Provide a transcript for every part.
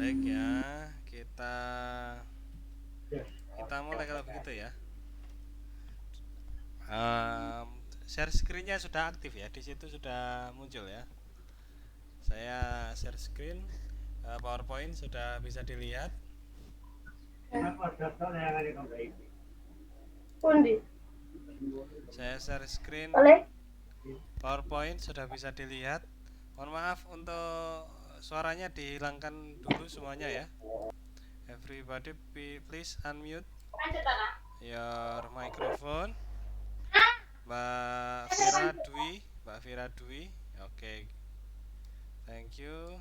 Baik ya, kita kita mulai kalau begitu ya. Em, Share screen-nya sudah aktif ya, di situ sudah muncul ya. Saya share screen, PowerPoint sudah bisa dilihat. Pundi? Saya share screen, Oleh? PowerPoint sudah bisa dilihat. Mohon maaf untuk suaranya dihilangkan dulu semuanya ya. Everybody please unmute your microphone. Mbak Vira Dwi. Oke, thank you.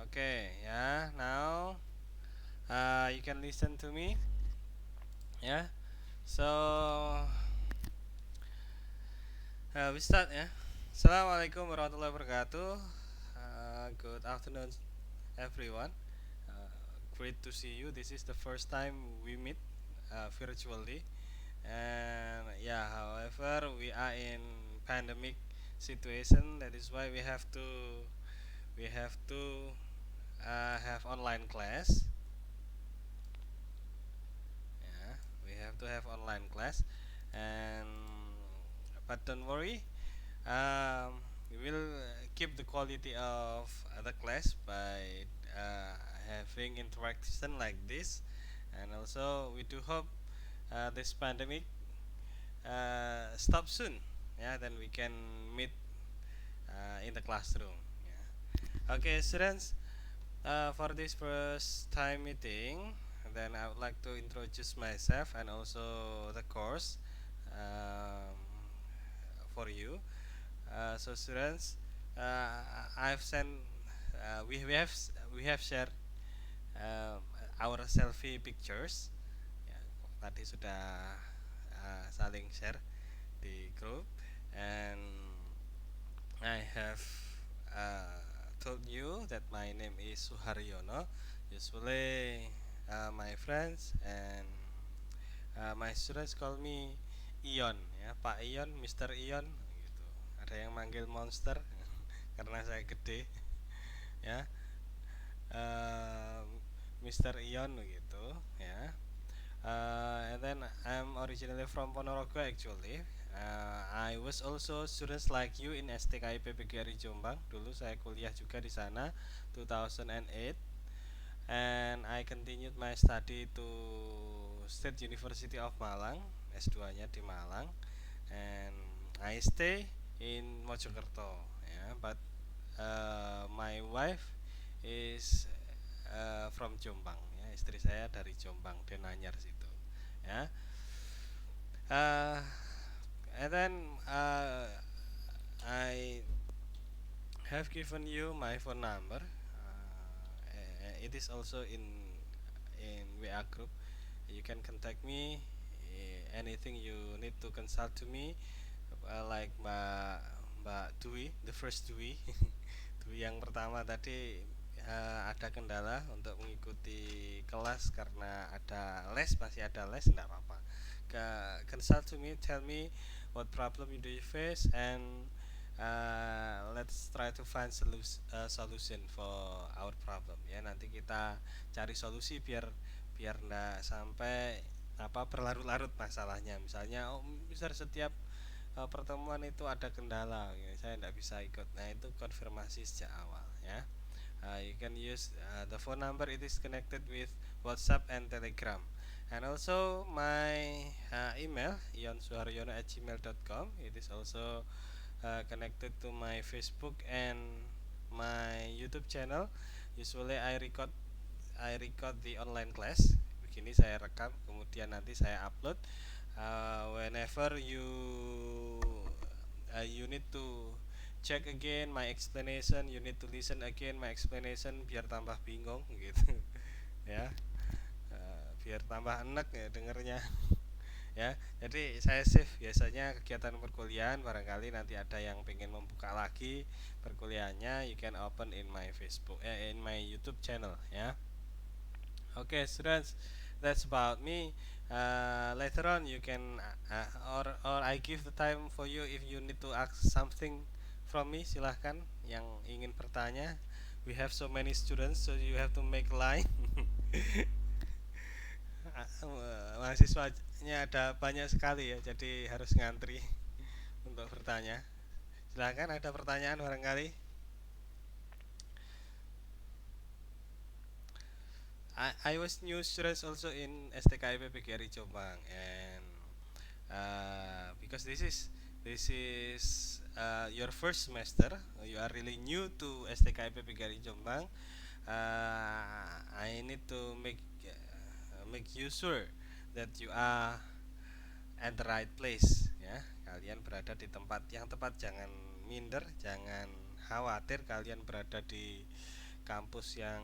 Okay, yeah, now you can listen to me. Yeah, so we start ya. Assalamualaikum warahmatullahi wabarakatuh. Good afternoon, everyone. Uh, Great to see you. This is the first time we meet virtually, and yeah, however, we are in pandemic situation. That is why we have to have online class. Yeah, we have to have online class, and but don't worry, we will keep the quality of the class by having interaction like this, and also we do hope this pandemic stop soon. Yeah, then we can meet in the classroom. Yeah. Okay, students. For this first time meeting, then I would like to introduce myself and also the course um, for you. So students, I've sent we have shared um, our selfie pictures. Ya, tadi sudah saling share di grup, and I have uh, told you that my name is Suharyono. Usually, my friends and my students call me Ion, ya, Pak Ion, Mister Ion, gitu. Ada yang manggil Monster karena saya gede, ya. Mister Ion gitu, ya. And then I'm originally from Ponorogo actually. I was also students like you in STKIP PGRI Jombang. Dulu saya kuliah juga di sana 2008, and I continued my study to State University of Malang, S2-nya di Malang, and I stay in Mojokerto, ya. But my wife is from Jombang, ya. Istri saya dari Jombang, Denanyar situ, ya. uh, and then I have given you my phone number. It is also in WA group. You can contact me. Anything you need to consult to me, like Mbak Dwi, the first Dwi, Dwi yang pertama tadi ada kendala untuk mengikuti kelas karena ada les, masih ada les, tidak apa-apa. Consult to me, tell me what problem do you face, and let's try to find solution for our problem. Ya, nanti kita cari solusi biar biar ndak sampai berlarut-larut masalahnya. Misalnya, oh, misal setiap pertemuan itu ada kendala, ya, saya tidak bisa ikut. Nah, itu konfirmasi sejak awal, ya. You can use the phone number. It is connected with WhatsApp and Telegram, and also my email ionsuharyono@gmail.com. It is also connected to my Facebook and my YouTube channel. Usually I record the online class. Begini saya rekam, kemudian nanti saya upload. Whenever you need to check again my explanation, you need to listen again my explanation biar tambah bingung gitu. Ya. Biar tambah enak ya dengernya. Ya, jadi saya save biasanya kegiatan perkuliahan, barangkali nanti ada yang pengen membuka lagi perkuliahannya, you can open in my Facebook, in my YouTube channel, ya. Oke, students, that's about me. Later on you can or I give the time for you if you need to ask something from me. Silahkan yang ingin bertanya. We have so many students, so you have to make line. Mahasiswanya ada banyak sekali ya, jadi harus ngantri untuk bertanya. Silahkan, ada pertanyaan barangkali. I was new students also in STKIP PGRI Jombang, and because this is your first semester, you are really new to STKIP PGRI Jombang. I need to make you sure that you are at the right place, ya. Kalian berada di tempat yang tepat, jangan minder, jangan khawatir kalian berada di kampus yang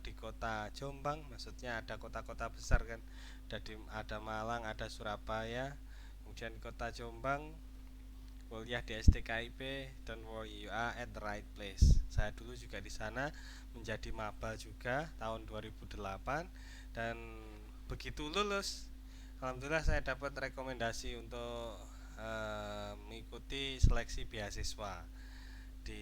di kota Jombang. Maksudnya ada kota-kota besar kan, ada Malang, ada Surabaya, kemudian kota Jombang. Kuliah di STKIP, don't worry, you are at the right place. Saya dulu juga di sana menjadi maba juga tahun 2008, dan begitu lulus, alhamdulillah saya dapat rekomendasi untuk mengikuti seleksi beasiswa di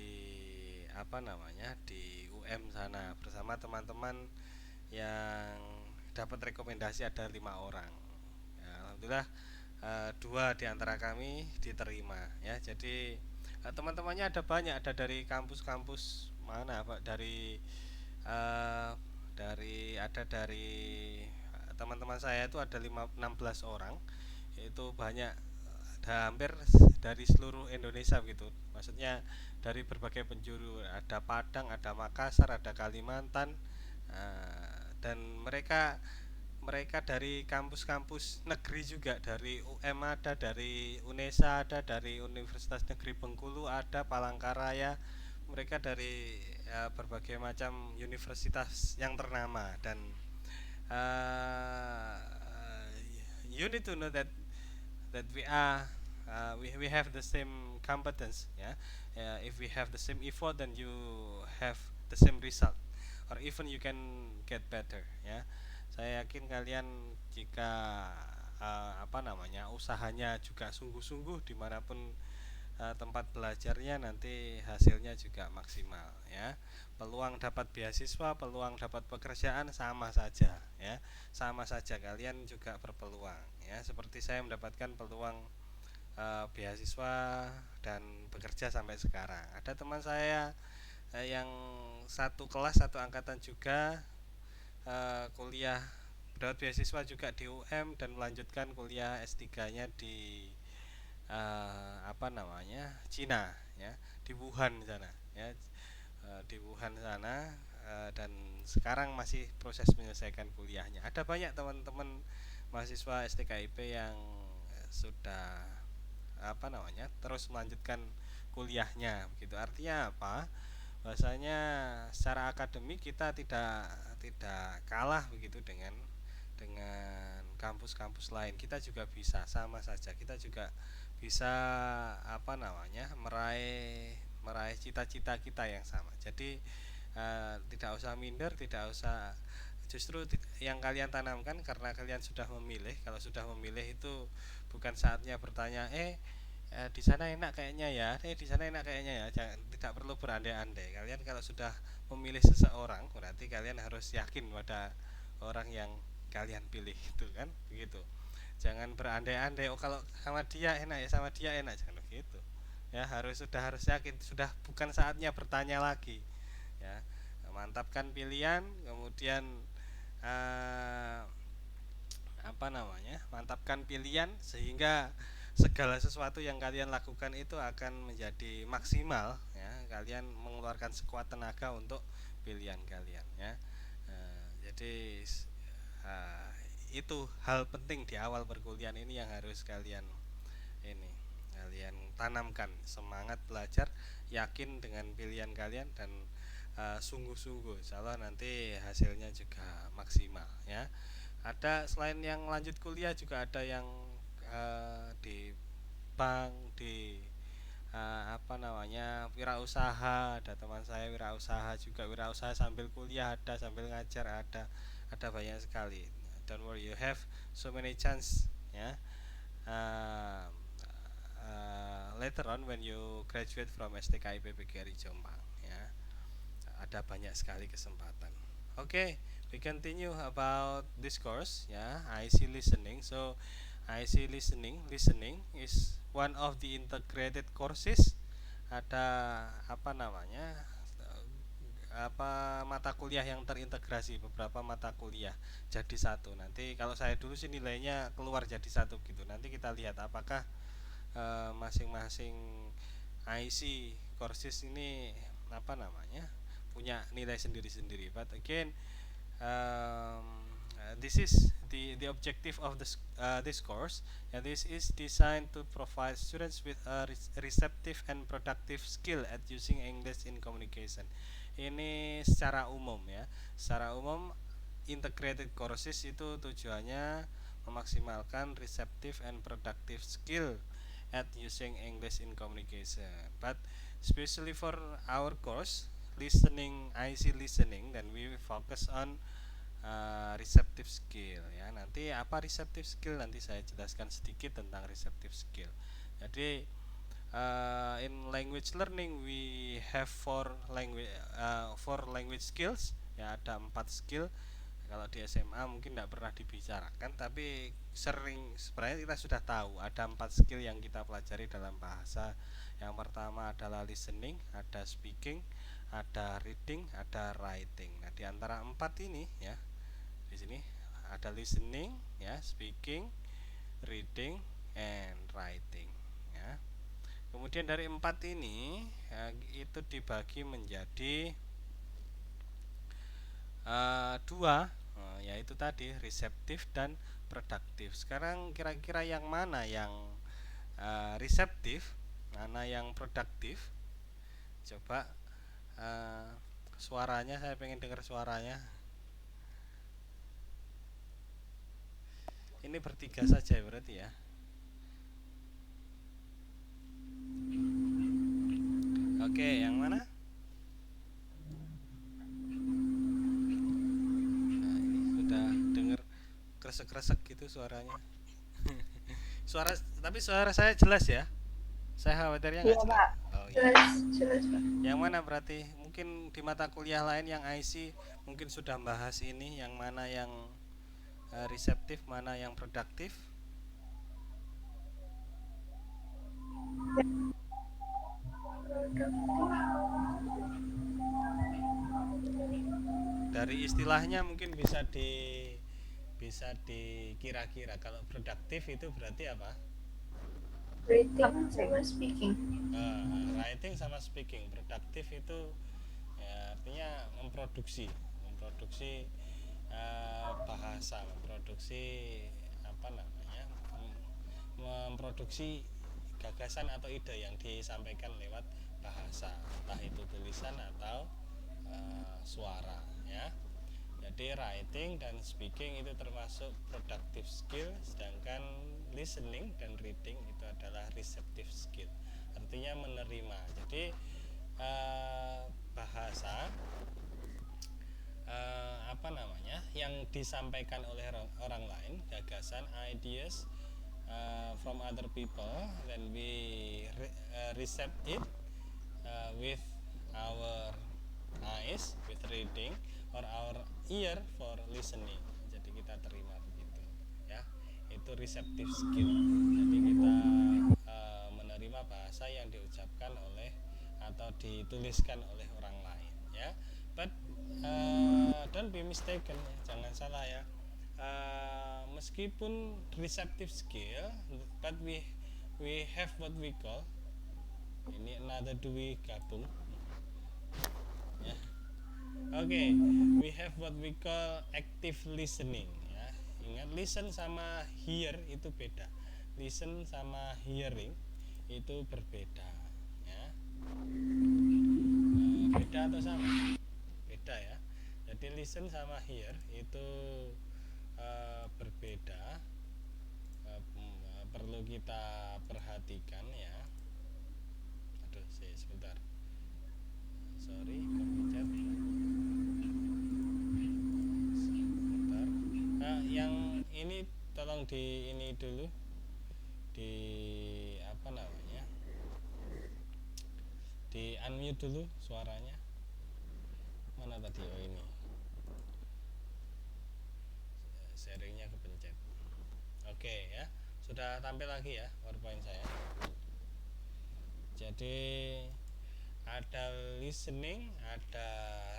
di UM sana bersama teman-teman yang dapat rekomendasi, ada 5 orang. Ya, alhamdulillah dua di antara kami diterima, ya. Jadi teman-temannya ada banyak, ada dari kampus-kampus mana Pak, eh, dari teman-teman saya itu ada 16 orang. Itu banyak, ada hampir dari seluruh Indonesia begitu. Maksudnya dari berbagai penjuru, ada Padang, ada Makassar, ada Kalimantan, dan mereka mereka dari kampus-kampus negeri juga, dari UM ada, dari UNESA ada, dari Universitas Negeri Bengkulu ada, Palangkaraya. Mereka dari berbagai macam universitas yang ternama, dan uh, you need to know that we have the same competence, ya. If we have the same effort, then you have the same result, or even you can get better, ya. Saya yakin kalian jika usahanya juga sungguh-sungguh dimanapun tempat belajarnya, nanti hasilnya juga maksimal, ya. Peluang dapat beasiswa, peluang dapat pekerjaan sama saja, ya. Sama saja, kalian juga berpeluang, ya. Seperti saya mendapatkan peluang beasiswa dan bekerja sampai sekarang. Ada teman saya yang satu kelas, satu angkatan juga, kuliah dapat beasiswa juga di UM dan melanjutkan kuliah S3-nya di Cina, ya, di Wuhan sana, ya. Di Wuhan sana, dan sekarang masih proses menyelesaikan kuliahnya. Ada banyak teman-teman mahasiswa STKIP yang sudah terus melanjutkan kuliahnya begitu. Artinya apa? Bahasanya secara akademik kita tidak kalah begitu dengan kampus-kampus lain. Kita juga bisa, sama saja kita juga bisa meraih meraih cita-cita kita yang sama. Jadi tidak usah minder, tidak usah, justru yang kalian tanamkan karena kalian sudah memilih. Kalau sudah memilih itu bukan saatnya bertanya di sana enak kayaknya ya, di sana enak kayaknya ya. Jangan, tidak perlu berandai-andai. Kalian kalau sudah memilih seseorang, berarti kalian harus yakin pada orang yang kalian pilih, itu kan begitu. Jangan berandai-andai, oh kalau sama dia enak ya, sama dia enak, jangan begitu, ya. Harus yakin, sudah bukan saatnya bertanya lagi, ya. Mantapkan pilihan, kemudian eh, mantapkan pilihan sehingga segala sesuatu yang kalian lakukan itu akan menjadi maksimal, ya. Kalian mengeluarkan sekuat tenaga untuk pilihan kalian, ya. Jadi uh, itu hal penting di awal perkuliahan ini yang harus ini kalian tanamkan, semangat belajar, yakin dengan pilihan kalian, dan sungguh-sungguh, insyaallah nanti hasilnya juga maksimal, ya. Ada selain yang lanjut kuliah juga ada yang di bank, di wirausaha. Ada teman saya wirausaha juga, wirausaha sambil kuliah ada, sambil ngajar ada. ada banyak sekali. Don't worry, you have so many chance, ya. Uh, Later on when you graduate from STKI PPGRI Jombang, ya, ada banyak sekali kesempatan. Okay, we continue about this course, ya, IC listening. So IC listening is one of the integrated courses. Ada apa namanya, apa mata kuliah yang terintegrasi, beberapa mata kuliah jadi satu. Nanti kalau saya dulu sih nilainya keluar jadi satu gitu. Nanti kita lihat apakah masing-masing IC courses ini apa namanya punya nilai sendiri-sendiri. But again, this is the objective of this course, and this is designed to provide students with a receptive and productive skill at using English in communication. Ini secara umum, ya, secara umum integrated courses itu tujuannya memaksimalkan receptive and productive skill at using English in communication. But especially for our course listening, IC listening, then we focus on receptive skill, ya. Nanti apa receptive skill, nanti saya jelaskan sedikit tentang receptive skill. Jadi in language learning we have four language skills, ya, ada 4 skill. Kalau di SMA mungkin tidak pernah dibicarakan, tapi sering sebenarnya kita sudah tahu ada 4 skill yang kita pelajari dalam bahasa. Yang pertama adalah listening, ada speaking, ada reading, ada writing. Nah, di antara 4 ini, ya, di sini ada listening, ya, speaking, reading, and writing, ya. Kemudian dari 4 ini, ya, itu dibagi menjadi dua, yaitu tadi reseptif dan produktif. Sekarang kira-kira yang mana yang reseptif, mana yang produktif? Coba suaranya, saya pengen dengar suaranya. Ini bertiga saja berarti, ya. Oke, yang mana? Nah, ini sudah dengar kresek-kresek gitu suaranya. Tapi suara saya jelas, ya. Saya khawatirnya nggak Iya, jelas. Pak. Oh iya. Jelas, Pak. Yang mana berarti? Mungkin di mata kuliah lain yang IC mungkin sudah bahas ini, yang mana yang reseptif, mana yang produktif? Dari istilahnya mungkin bisa dikira-kira. Kalau produktif itu berarti apa? Writing sama speaking. Writing sama speaking. Produktif itu, ya, artinya memproduksi bahasa, memproduksi apa namanya, memproduksi gagasan atau ide yang disampaikan lewat bahasa, entah itu tulisan atau suara, ya. Jadi writing dan speaking itu termasuk productive skill, sedangkan listening dan reading itu adalah receptive skill, artinya menerima. Jadi bahasa apa namanya yang disampaikan oleh orang lain, gagasan, ideas from other people, then we receive it with our eyes with reading, or our ear for listening. Jadi kita terima begitu, ya. Itu receptive skill. Jadi kita menerima bahasa yang diucapkan oleh atau dituliskan oleh orang lain, ya. But don't be mistaken, ya. Jangan salah, ya. Meskipun receptive skill, but we have what we call, ini another dui gabung, ya. Oke, we have what we call active listening, ya. Ingat, listen sama hear itu beda. Listen sama hearing itu berbeda, ya. Beda atau sama? Beda, ya. Jadi listen sama hear itu berbeda, perlu kita perhatikan, ya. Aduh, sebentar, sorry, kepencet. Sebentar. tolong di ini dulu, di apa namanya, di unmute dulu suaranya. Mana tadi? Oh ini, sharingnya kepencet. Oke ya, sudah tampil lagi ya PowerPoint saya. Jadi ada listening, ada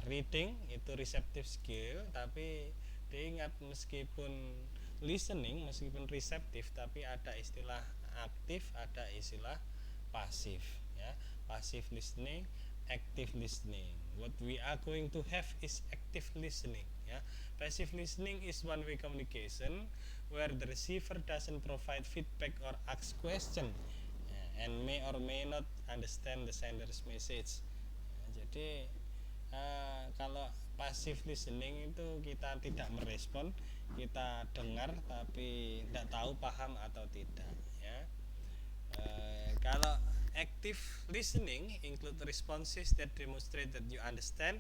reading, itu receptive skill. Tapi diingat, meskipun listening, meskipun receptive, tapi ada istilah aktif, ada istilah pasif ya. Passive listening, active listening. What we are going to have is active listening ya. Passive listening is one way communication where the receiver doesn't provide feedback or ask question and may or may not understand the sender's message. Jadi kalau passive listening itu kita tidak merespon, kita dengar tapi tidak tahu paham atau tidak ya. Kalau active listening include responses that demonstrate that you understand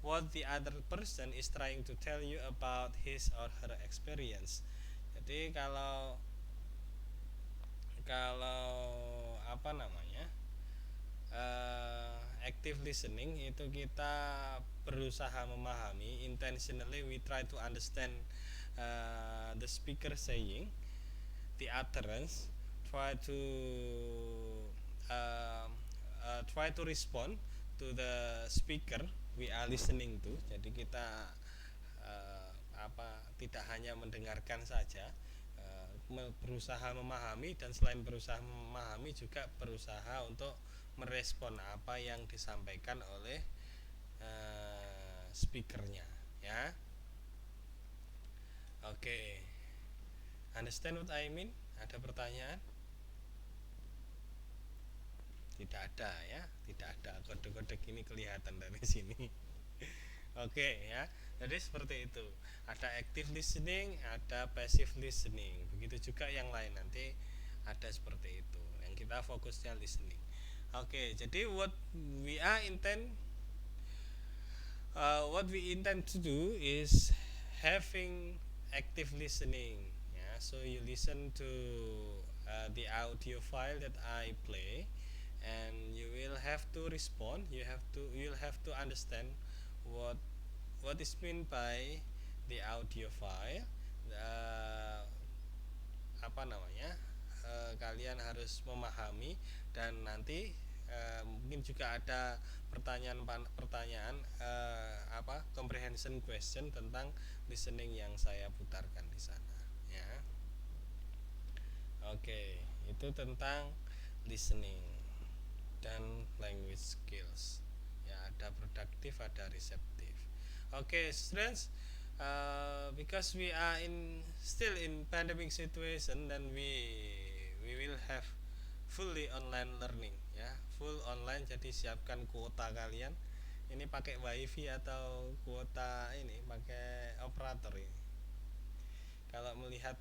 what the other person is trying to tell you about his or her experience. Jadi kalau kalau apa namanya, active listening itu kita berusaha memahami, intentionally we try to understand the speaker saying, the utterance, try to try to respond to the speaker we are listening to. Jadi kita tidak hanya mendengarkan saja, berusaha memahami, dan selain berusaha memahami juga berusaha untuk merespon apa yang disampaikan oleh speakernya ya. Oke, understand what I mean? Ada pertanyaan? Tidak ada ya, tidak ada. Kode-kode ini kelihatan dari sini. Oke ya, jadi seperti itu. Ada active listening, ada passive listening. Begitu juga yang lain, nanti ada seperti itu. Yang kita fokusnya listening. Oke, jadi what we intend to do is having active listening. Yeah, so you listen to the audio file that I play, and you will have to respond. You'll have to understand what is meant by the audio file. Kalian harus memahami, dan nanti mungkin juga ada pertanyaan comprehension question tentang listening yang saya putarkan di sana ya. Oke, itu tentang listening dan language skills ya. Ada produktif, ada reseptif. Oke, students, because we are still in pandemic situation, then we will have fully online learning ya, full online. Jadi siapkan kuota kalian. Ini pakai wifi atau kuota ini pakai operator ini. Kalau melihat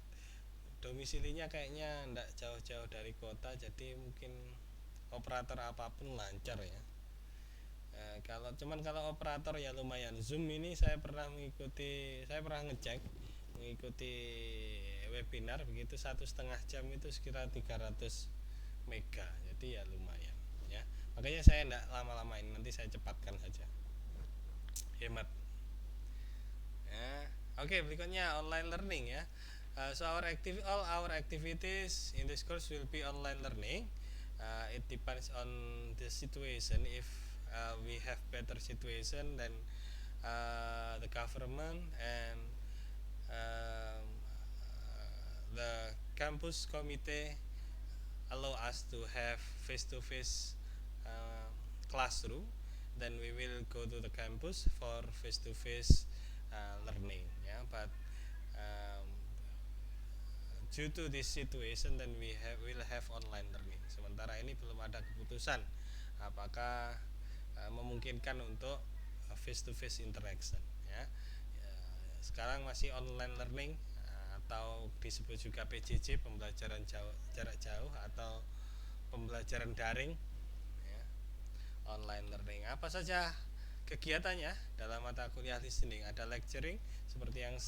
domisilinya kayaknya tidak jauh-jauh dari kota, jadi mungkin operator apapun lancar ya. Kalau operator ya lumayan. Zoom ini saya pernah ngecek, mengikuti webinar begitu 1,5 jam itu sekitar 300 mega, jadi ya lumayan ya. Makanya saya tidak lama-lamain, nanti saya cepatkan saja, hemat ya. Oke, berikutnya online learning ya. So all our activities in this course will be online learning. It depends on the situation. If we have better situation, then the government and the campus committee allow us to have face-to-face classroom, then we will go to the campus for face-to-face learning ya. But due to this situation, then will have online learning. Sementara ini belum ada keputusan apakah memungkinkan untuk face-to-face interaction ya. Sekarang masih online learning, atau disebut juga PJJ, pembelajaran jarak jauh atau pembelajaran daring ya. Online learning, apa saja kegiatannya dalam mata kuliah listening? Ada lecturing seperti yang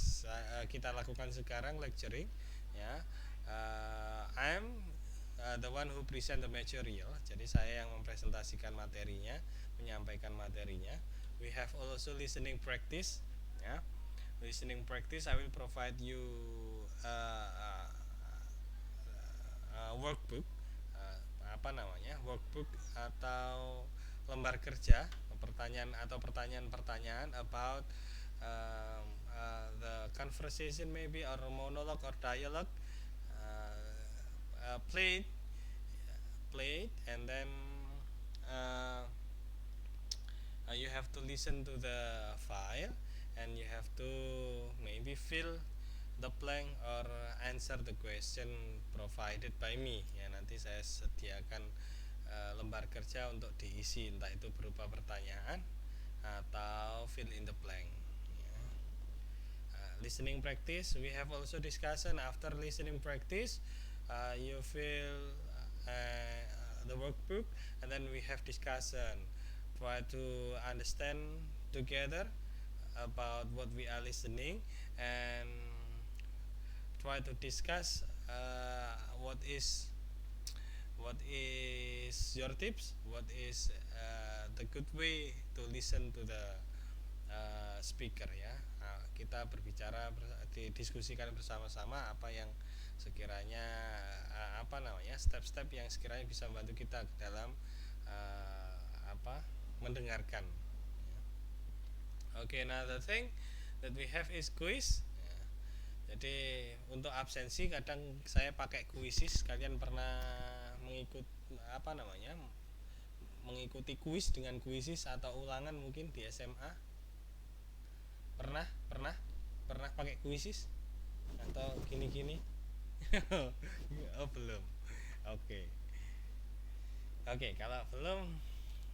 kita lakukan sekarang, lecturing. ya. I'm the one who present the material. Jadi saya yang mempresentasikan materinya, menyampaikan materinya. We have also listening practice, ya. Listening practice, I will provide you workbook, apa namanya, workbook atau lembar kerja, pertanyaan-pertanyaan about the conversation maybe, or monologue or dialogue, played, and then uh, you have to listen to the file, and you have to maybe fill the blank or answer the question provided by me, ya. Nanti saya sediakan lembar kerja untuk diisi, entah itu berupa pertanyaan atau fill in the blank, ya. Listening practice, we have also discussion. After listening practice, you fill the workbook, and then we have discussion, try to understand together about what we are listening, and try to discuss what is your tips, what is the good way to listen to the speaker, ya. Kita berbicara, didiskusikan bersama-sama apa yang sekiranya apa namanya, step-step yang sekiranya bisa membantu kita dalam mendengarkan. Oke, now the thing that we have is quiz. Jadi untuk absensi kadang saya pakai kuisis. Kalian pernah mengikuti kuis dengan kuisis atau ulangan mungkin di SMA? Pernah? Pernah pakai kuisis atau gini-gini? Oh, belum. Oke. Oke, kalau belum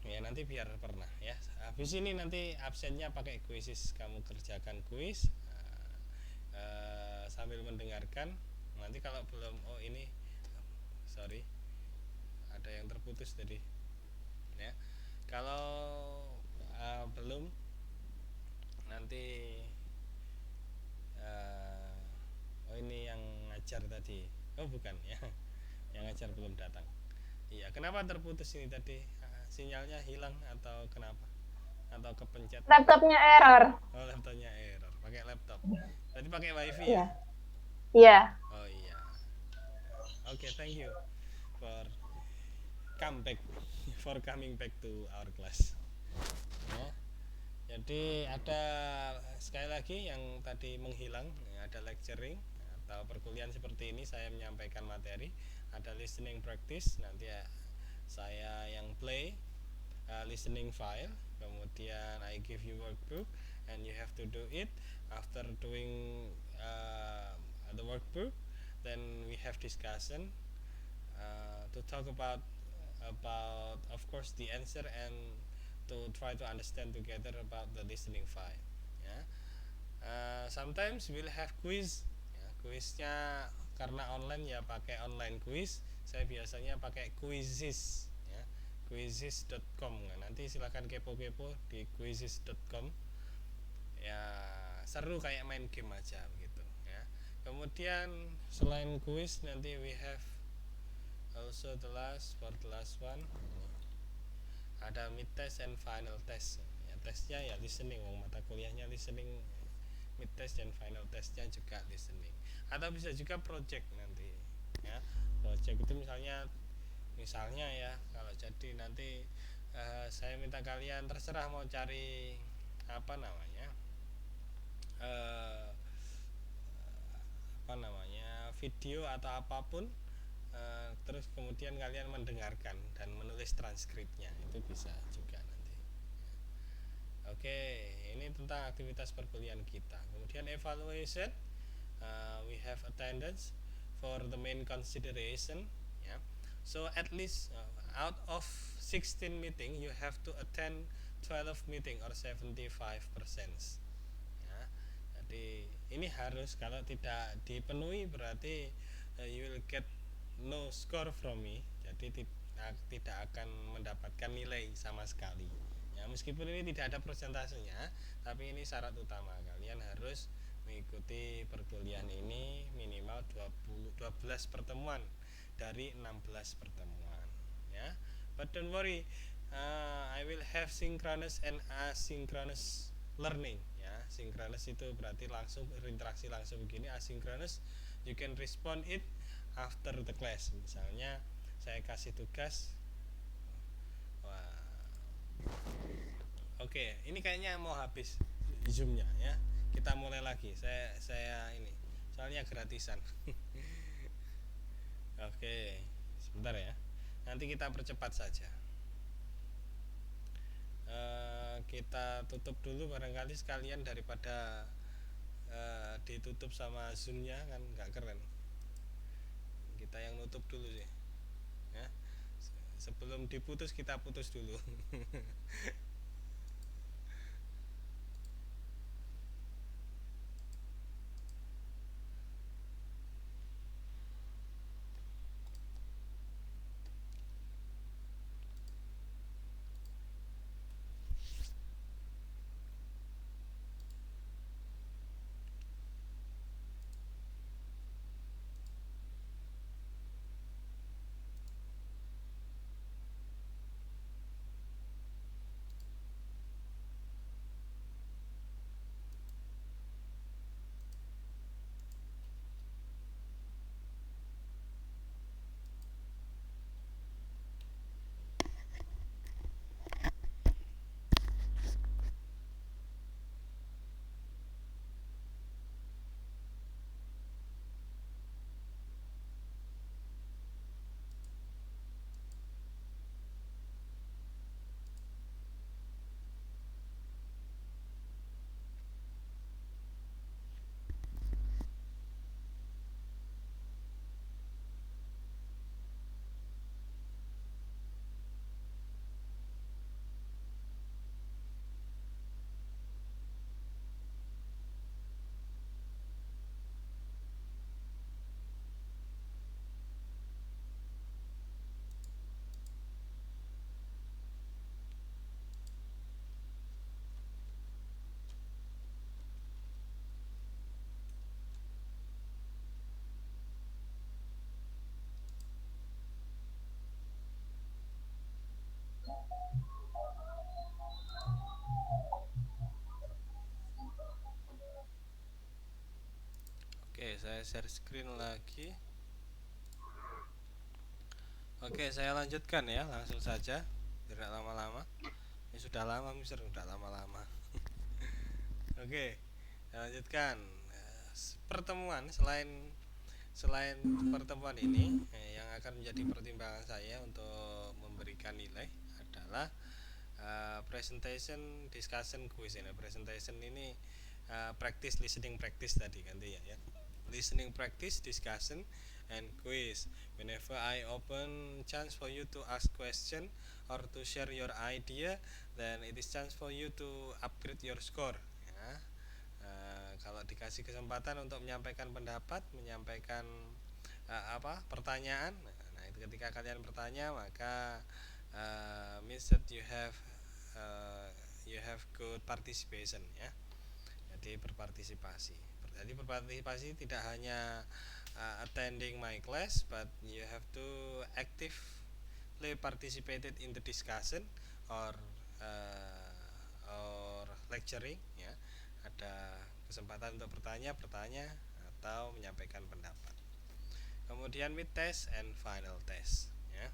ya nanti biar pernah, ya. Habis ini nanti absennya pakai kuisis, kamu kerjakan kuis sambil mendengarkan. Nanti kalau belum, oh ini sorry, ada yang terputus tadi, ya. Kalau belum, nanti oh ini yang ngajar tadi, oh bukan, ya. Yang ngajar belum datang. Iya, kenapa terputus ini tadi? Sinyalnya hilang atau kenapa? Atau kepencet? Laptopnya error. Oh, laptopnya error. Pakai laptop. Tadi pakai wifi, Iya. ya? Iya. Oh iya. Oke, thank you for coming back to our class. Ya. Jadi ada sekali lagi yang tadi menghilang, ya, ada lecturing atau perkuliahan seperti ini, saya menyampaikan materi, ada listening practice, nanti ya, saya yang play listening file, kemudian I give you workbook and you have to do it. After doing the workbook, then we have discussion to talk about of course the answer, and to try to understand together about the listening file, ya. Sometimes we'll have quiz, ya. Quiznya karena online, ya pakai online quiz. Saya biasanya pakai Quizizz, ya. Quizizz.com. Nah, nanti silahkan kepo-kepo di Quizizz.com, ya. Seru kayak main game aja begitu, ya. Kemudian selain quiz, nanti we have also the last one, ada mid test and final test, ya. Tesnya ya listening, mata kuliahnya listening, mid test dan final testnya juga listening. Atau bisa juga project nanti, ya. Project itu misalnya ya, kalau jadi nanti saya minta kalian terserah mau cari video atau apapun, terus kemudian kalian mendengarkan dan menulis transkripnya, itu bisa juga nanti. Oke, ini tentang aktivitas perkuliahan kita. Kemudian evaluation, we have attendance for the main consideration, ya. So at least out of 16 meeting you have to attend 12 meeting or 75%, ya. Jadi ini harus, kalau tidak dipenuhi berarti you will get no score from me, jadi tidak akan mendapatkan nilai sama sekali, ya. Meskipun ini tidak ada persentasenya, tapi ini syarat utama, kalian harus mengikuti perkuliahan ini minimal 12 pertemuan dari 16 pertemuan ya. But don't worry, I will have synchronous and asynchronous learning ya. Synchronous itu berarti langsung berinteraksi langsung begini, asynchronous you can respond it after the class. Misalnya saya kasih tugas, wah, oke, ini kayaknya mau habis zoomnya ya. Kita mulai lagi. Saya ini soalnya gratisan. Oke, sebentar ya. Nanti kita percepat saja. Kita tutup dulu barangkali sekalian daripada ditutup sama zoomnya kan nggak keren. Kita yang nutup dulu sih. Ya. Sebelum diputus kita putus dulu. Oke, saya share screen lagi. Oke, saya lanjutkan ya, langsung saja, tidak lama-lama. Ini sudah lama, Mister, sudah lama-lama. Oke, saya lanjutkan. Pertemuan selain pertemuan ini yang akan menjadi pertimbangan saya untuk memberikan nilai adalah presentation, discussion, quiz. Ini presentation ini practice, listening practice tadi ganti ya. Listening practice, discussion, and quiz. Whenever I open chance for you to ask question or to share your idea, then it is chance for you to upgrade your score. Ya. Kalau dikasih kesempatan untuk menyampaikan pendapat, menyampaikan pertanyaan, nah itu ketika kalian bertanya maka means that you have good participation ya. Jadi berpartisipasi. Jadi berpartisipasi tidak hanya attending my class, but you have to actively participated in the discussion or lecturing ya. Ada kesempatan untuk bertanya atau menyampaikan pendapat. Kemudian mid test and final test ya.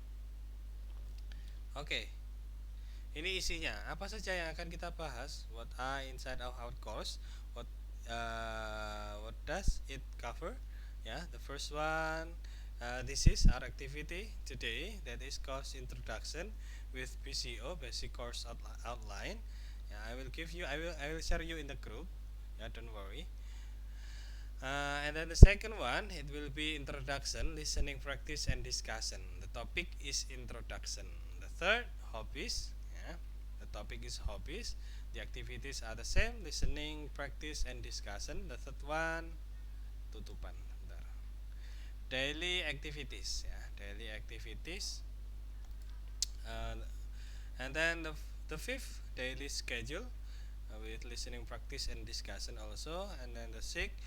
Oke. Ini isinya. Apa saja yang akan kita bahas? What are inside of our course? What does it cover? Yeah, the first one. This is our activity today. That is course introduction with BCO, basic course outline. Yeah, I will share you in the group. Yeah, don't worry. And then the second one, it will be introduction, listening practice and discussion. The topic is introduction. The third, hobbies. Yeah, the topic is hobbies. The activities are the same, listening, practice, and discussion. The third one, tutupan. Bentar. Daily activities. Ya, daily activities. And then the fifth, daily schedule. with listening practice and discussion also. And then the sixth,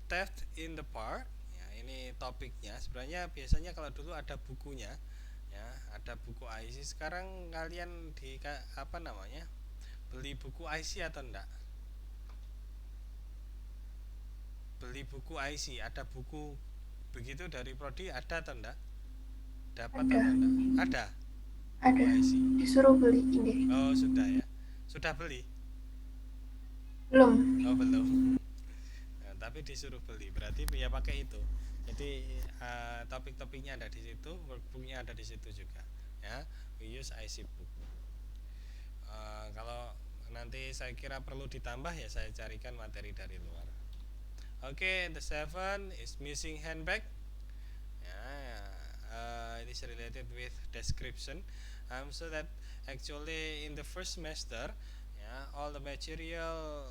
theft in the park. Ya, ini topiknya. Sebenarnya biasanya kalau dulu ada bukunya, ya, ada buku IC. Sekarang kalian beli buku IC atau enggak? Beli buku IC, ada buku begitu dari prodi, ada atau enggak? Dapat Ada. atau enggak? Ada. Ada. Buku IC. Disuruh beli ini. Oh, sudah ya. Sudah beli? Belum. Oh, belum. Nah, tapi disuruh beli, berarti ya pakai itu. Jadi topik-topiknya ada di situ, workbooknya ada di situ juga. Ya, we use IC book. Kalau nanti saya kira perlu ditambah ya saya carikan materi dari luar. Okay, the seven is missing handbag. It is related with description. So that actually in the first semester, all the material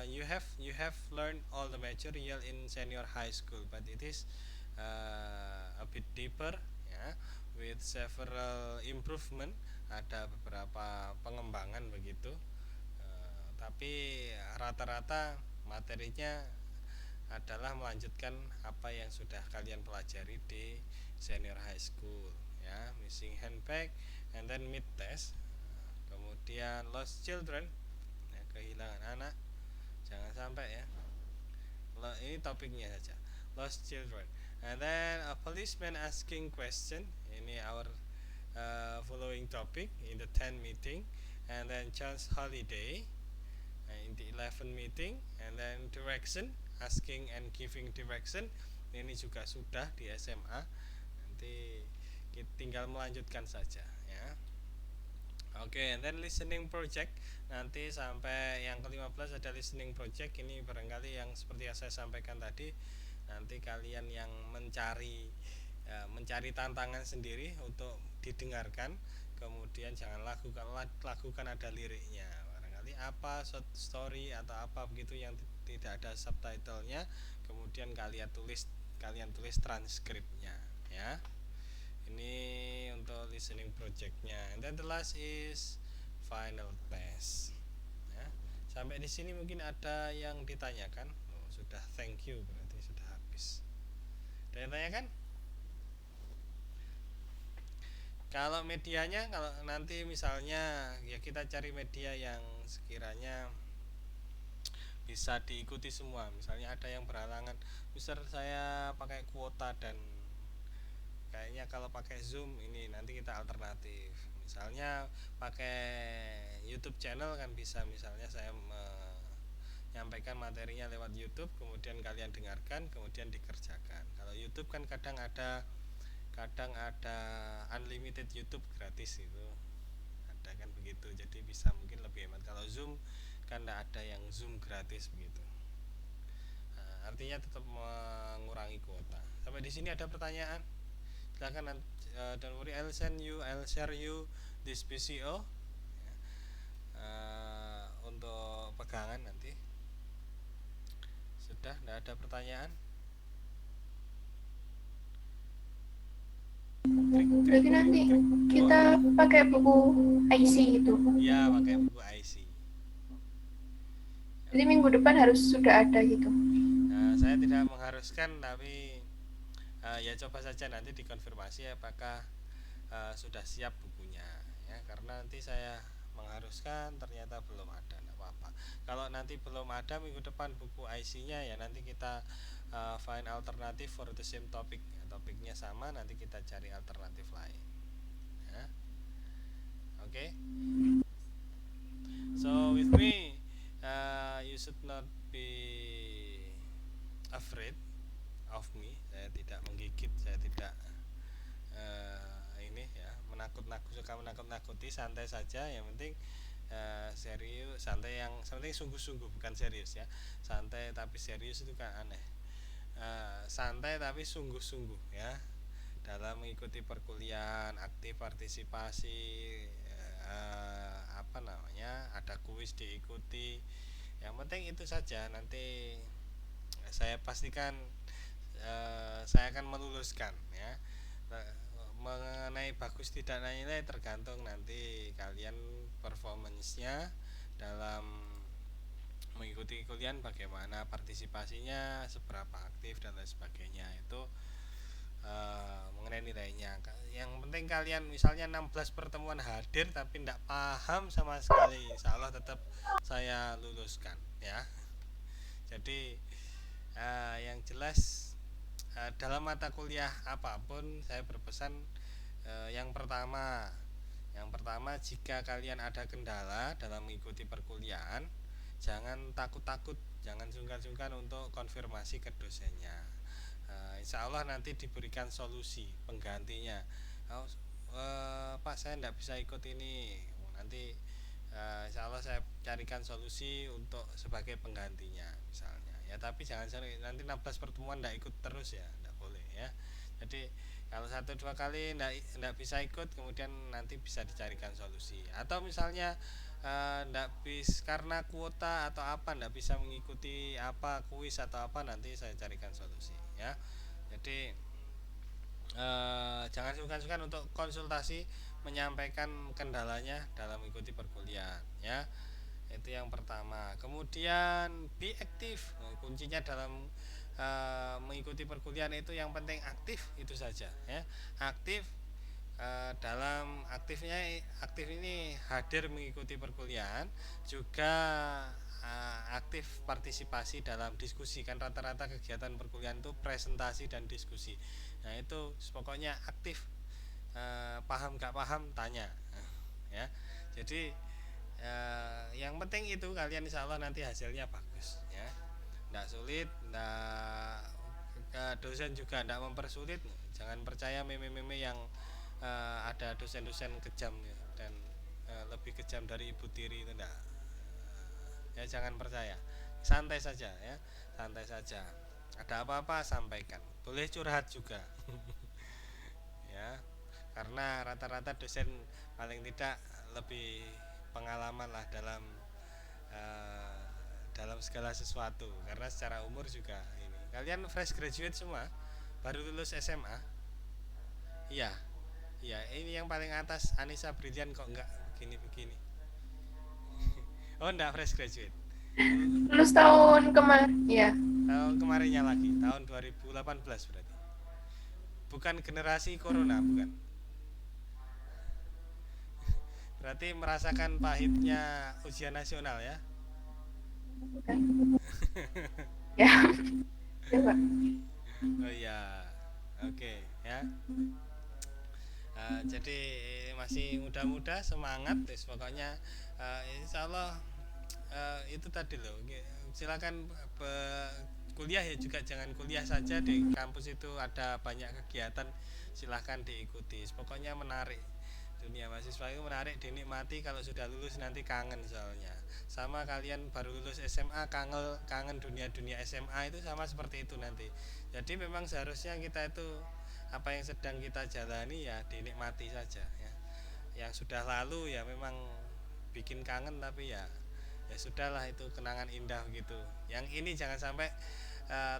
you have learned all the material in senior high school, but it is a bit deeper, with several improvement. Ada beberapa pengembangan begitu. Tapi rata-rata materinya adalah melanjutkan apa yang sudah kalian pelajari di senior high school, ya. Missing handbag, and then mid test, kemudian lost children, ya, kehilangan anak, jangan sampai ya. Ini topiknya saja, lost children, and then a policeman asking question. Ini our following topic in the 10 meeting, and then chance holiday in the 11 meeting, and then direction, asking and giving direction. Ini juga sudah di SMA, nanti kita tinggal melanjutkan saja, ya. Oke, and then listening project, nanti sampai yang ke-15 ada listening project. Ini barangkali yang seperti yang saya sampaikan tadi, nanti kalian yang mencari tantangan sendiri untuk didengarkan, kemudian jangan lakukan ada liriknya, barangkali apa short story atau apa begitu yang tidak ada subtitlenya, kemudian kalian tulis transkripnya, ya. Ini untuk listening projectnya. And then the last is final test, ya. Sampai di sini mungkin ada yang ditanyakan. Oh, sudah, thank you, berarti sudah habis. Ada yang tanyakan? Kalau medianya, kalau nanti misalnya ya kita cari media yang sekiranya bisa diikuti semua. Misalnya ada yang berhalangan, Mister saya pakai kuota dan kayaknya kalau pakai Zoom ini nanti kita alternatif. Misalnya pakai YouTube channel kan bisa, misalnya saya menyampaikan materinya lewat YouTube, kemudian kalian dengarkan, kemudian dikerjakan. Kalau YouTube kan kadang ada unlimited YouTube gratis itu, ada kan begitu, jadi bisa mungkin lebih hemat. Kalau Zoom kan tidak ada yang Zoom gratis begitu. Artinya tetap mengurangi kuota. Sampai di sini ada pertanyaan? Silakan, don't worry, I'll share you this PCO, untuk pegangan nanti. Sudah, tidak ada pertanyaan? Berarti nanti kita pakai buku IC itu. Ya, pakai buku IC. Jadi minggu depan harus sudah ada gitu. Saya tidak mengharuskan, tapi ya coba saja nanti dikonfirmasi apakah sudah siap bukunya, ya. Karena nanti saya mengharuskan ternyata belum ada, tidak apa-apa. Kalau nanti belum ada minggu depan buku IC-nya, ya nanti kita find alternative for the same topic. Topiknya sama, nanti kita cari alternatif lain, ya. Oke. So with me, you should not be afraid of me. Saya tidak menggigit, saya tidak ini ya, menakut-nakuti, santai saja. Yang penting serius, santai, yang penting sungguh-sungguh, bukan serius ya. Santai tapi serius itu kan aneh. Santai tapi sungguh-sungguh, ya, dalam mengikuti perkuliahan, aktif partisipasi, ada kuis diikuti. Yang penting itu saja. Nanti saya pastikan saya akan meluluskan, ya. Mengenai bagus tidaknya nilai tergantung nanti kalian performance-nya dalam mengikuti kuliah, bagaimana partisipasinya, seberapa aktif dan lain sebagainya. Itu mengenai nilainya. Yang penting kalian misalnya 16 pertemuan hadir tapi tidak paham sama sekali, insya Allah tetap saya luluskan ya. Jadi yang jelas dalam mata kuliah apapun saya berpesan yang pertama jika kalian ada kendala dalam mengikuti perkuliahan, jangan takut-takut, jangan sungkan-sungkan untuk konfirmasi ke dosennya. Insya Allah nanti diberikan solusi penggantinya. Pak, saya tidak bisa ikut ini, nanti insya Allah saya carikan solusi untuk sebagai penggantinya misalnya ya. Tapi jangan nanti 16 pertemuan tidak ikut terus ya, tidak boleh ya. Jadi kalau 1-2 kali tidak bisa ikut, kemudian nanti bisa dicarikan solusi. Atau misalnya tidak bisa karena kuota atau apa, tidak bisa mengikuti apa kuis atau apa, nanti saya carikan solusi ya. Jadi jangan sungkan-sungkan untuk konsultasi menyampaikan kendalanya dalam mengikuti perkuliahan ya. Itu yang pertama. Kemudian be aktif. Kuncinya dalam mengikuti perkuliahan itu yang penting aktif, itu saja ya. Aktif dalam aktif ini hadir mengikuti perkuliahan, juga aktif partisipasi dalam diskusi. Kan rata-rata kegiatan perkuliahan itu presentasi dan diskusi. Nah itu pokoknya aktif, paham gak paham tanya ya. Jadi yang penting itu kalian insya Allah nanti hasilnya bagus ya, tidak sulit, dosen juga tidak mempersulit. Jangan percaya meme-meme yang ada dosen-dosen kejam ya, dan lebih kejam dari ibu tiri, itu enggak. Ya jangan percaya, santai saja ya, santai saja. Ada apa-apa sampaikan, boleh curhat juga ya, karena rata-rata dosen paling tidak lebih pengalaman lah dalam segala sesuatu, karena secara umur juga ini. Kalian fresh graduate semua, baru lulus SMA. Iya, iya, ini yang paling atas Anissa Brilian kok enggak begini-begini. Oh enggak fresh graduate. Lulus tahun kemarin, ya. Tahun kemarinnya lagi, tahun 2018 berarti. Bukan generasi corona, bukan. Berarti merasakan pahitnya ujian nasional ya. Ya. Ya, Pak. Oh iya, oke ya. Jadi masih muda-muda, semangat, pokoknya insya Allah itu tadi loh. Silakan kuliah ya, juga jangan kuliah saja, di kampus itu ada banyak kegiatan, silahkan diikuti. Pokoknya menarik, dunia mahasiswa itu menarik, dinikmati. Kalau sudah lulus nanti kangen, soalnya sama kalian baru lulus SMA kangen dunia SMA, itu sama seperti itu nanti. Jadi memang seharusnya kita itu apa yang sedang kita jalani ya dinikmati saja ya. Yang sudah lalu ya memang bikin kangen, tapi ya sudahlah, itu kenangan indah gitu. Yang ini jangan sampai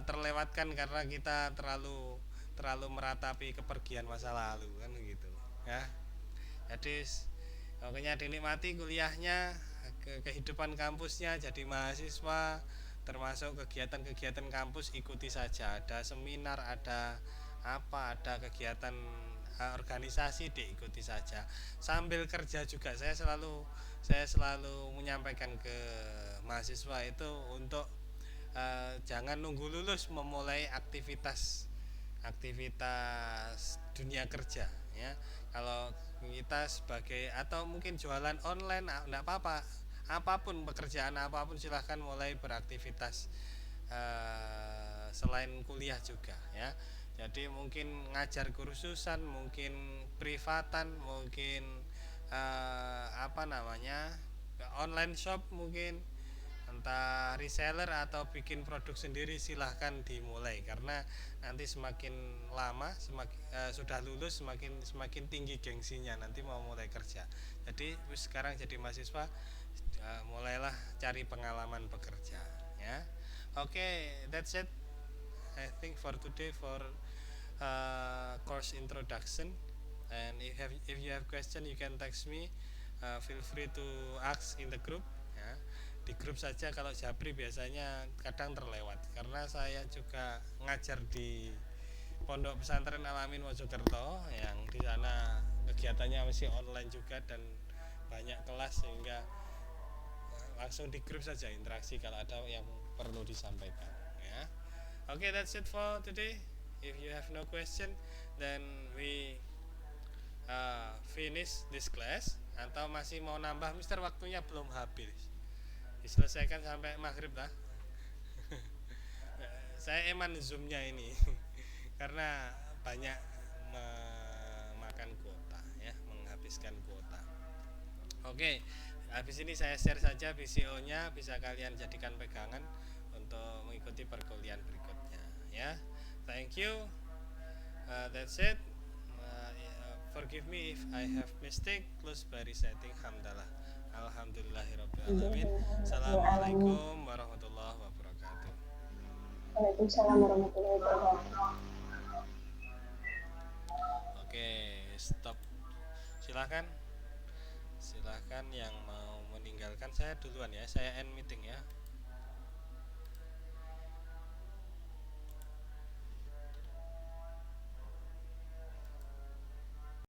terlewatkan karena kita terlalu meratapi kepergian masa lalu kan gitu ya. Jadi pokoknya dinikmati kuliahnya, kehidupan kampusnya, jadi mahasiswa, termasuk kegiatan-kegiatan kampus ikuti saja. Ada seminar, ada kegiatan organisasi, diikuti saja. Sambil kerja juga saya selalu menyampaikan ke mahasiswa itu untuk jangan nunggu lulus memulai aktivitas dunia kerja ya. Kalau kita sebagai, atau mungkin jualan online, enggak apa-apa, apapun pekerjaan apapun silahkan mulai beraktivitas selain kuliah juga ya. Jadi mungkin ngajar kursusan, mungkin privatan, mungkin online shop, mungkin entah reseller atau bikin produk sendiri, silahkan dimulai. Karena nanti semakin lama, sudah lulus, semakin tinggi gengsinya nanti mau mulai kerja. Jadi sekarang jadi mahasiswa, mulailah cari pengalaman bekerja ya. Oke, that's it I think for today, for course introduction. And if you have question, you can text me. Feel free to ask in the group. ya. Di grup saja, kalau Japri biasanya kadang terlewat karena saya juga ngajar di Pondok Pesantren Alamin Mojokerto yang di sana kegiatannya masih online juga dan banyak kelas, sehingga langsung di grup saja interaksi kalau ada yang perlu disampaikan ya. Okay, that's it for today. If you have no question, then we finish this class. Atau masih mau nambah, Mister, waktunya belum habis. Diselesaikan sampai maghrib lah. Saya eman zoomnya ini karena banyak memakan kuota ya, menghabiskan kuota. Oke, habis ini saya share saja VCO-nya, bisa kalian jadikan pegangan untuk mengikuti perkuliahan berikutnya ya. Thank you. That's it. Forgive me if I have mistake. Close by reciting hamdalah. Alhamdulillahirabbil alamin. Assalamualaikum warahmatullahi wabarakatuh. Waalaikumsalam warahmatullahi wabarakatuh. Oke, stop. Silahkan yang mau meninggalkan, saya duluan ya, saya end meeting ya.